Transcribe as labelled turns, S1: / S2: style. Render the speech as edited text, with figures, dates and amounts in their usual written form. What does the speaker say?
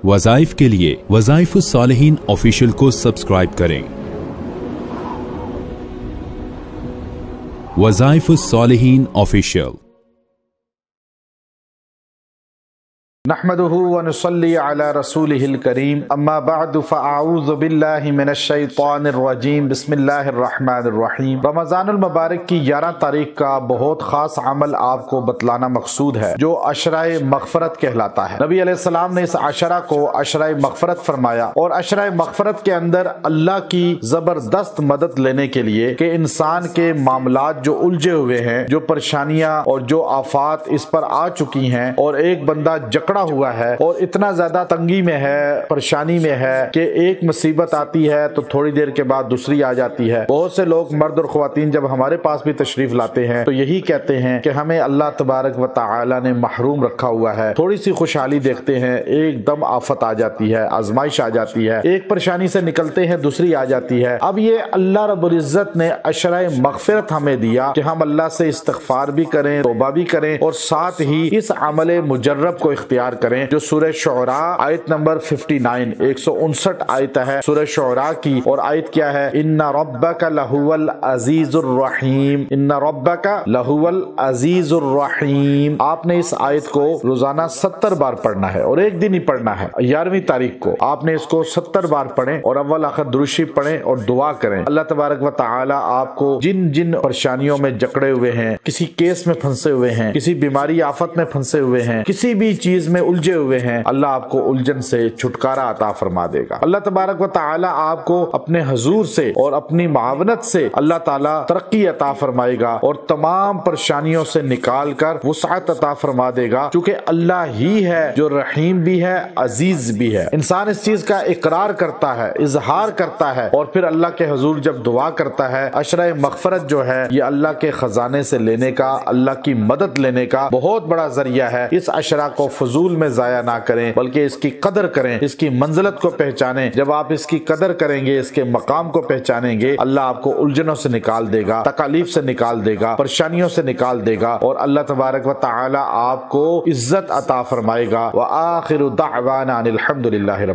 S1: वज़ाइफ के लिए वज़ाइफ सालिहीन ऑफिशियल को सब्सक्राइब करें। वज़ाइफ सालिहीन ऑफिशियल।
S2: नहमदुहु व नुसल्ली अला रसूलिहिल करीम अम्मा बअद फ़अऊज़ु बिल्लाहि मिनश शैतानिर रजीम बिस्मिल्लाहिर रहमानिर रहीम। रमज़ानुल मुबारक की 11 तारीख का बहुत खास अमल आपको बतलाना मकसूद है जो अशराए मग़फ़रत कहलाता है। नबी अलैहिस्सलाम ने इस अशरा को अशराए मग़फ़रत फरमाया और अशराए मग़फ़रत के अंदर अल्लाह की ज़बरदस्त मदद लेने के लिए कि इंसान के मामलात जो उलझे हुए हैं, जो परेशानियां और जो आफात इस पर आ चुकी हैं और एक बंदा जकड़ा हुआ है और इतना ज्यादा तंगी में है, परेशानी में है कि एक मुसीबत आती है तो थोड़ी देर के बाद दूसरी आ जाती है। बहुत से लोग मर्द और ख्वातीन जब हमारे पास भी तशरीफ लाते हैं तो यही कहते हैं कि हमें अल्लाह तबारक व तआला ने महरूम रखा हुआ है। थोड़ी सी खुशहाली देखते हैं, एकदम आफत आ जाती है, आजमाइश आ जाती है, एक परेशानी से निकलते हैं दूसरी आ जाती है। अब ये अल्लाह रब्बुल इज्जत ने अशराए मग़फ़िरत हमें दिया कि हम अल्लाह से इस्तिग़फ़ार भी करें, तौबा भी करें और साथ ही इस अमल मुजर्रब को इख्तियार करें जो सूरह शुअरा आयत नंबर 59 159 आयत है सूरह शुअरा की। और आयत क्या है? इन्ना रब्बका लहुवल अजीजुर रहीम, इन्ना रब्बका लहुवल अजीजुर रहीम। आपने इस आयत को रोजाना 70 बार पढ़ना है और एक दिन ही पढ़ना है। 11वीं तारीख को आपने इसको 70 बार पढ़ें और अव्वल आखिर दुरूशी पढ़ें और दुआ करें। अल्लाह तबारक व तआला आपको जिन जिन परेशानियों में जकड़े हुए हैं, किसी केस में फंसे हुए हैं, किसी बीमारी आफत में फंसे हुए हैं, किसी भी चीज में उलझे हुए हैं, अल्लाह आपको उलझन से छुटकारा अता फरमा देगा। अल्लाह तबारक व तआला आपको अपने हुजूर से और अपनी मावनत से अल्लाह ताला तरक्की अता फरमाएगा और तमाम परेशानियों से निकाल कर वुसअत अता फरमा देगा, क्योंकि अल्लाह ही है जो रहीम भी है, अजीज भी है। इंसान इस चीज का इकरार करता है, इजहार करता है और फिर अल्लाह के हुजूर जब दुआ करता है, अशराए मग़फ़िरत जो है ये अल्लाह के खजाने से लेने का, अल्लाह की मदद लेने का बहुत बड़ा जरिया है। इस अशरा को फजूल में जाया ना करें बल्कि इसकी कदर करें, इसकी मंजिलत को पहचानें। जब आप इसकी कदर करेंगे, इसके मकाम को पहचानेंगे, अल्लाह आपको उलझनों से निकाल देगा, तकालीफ से निकाल देगा, परेशानियों से निकाल देगा और अल्लाह तबारक व तआला आपको इज्जत अता फरमाएगा। व आखिरु दअवाना अनिल हम्दुलिल्लाहि।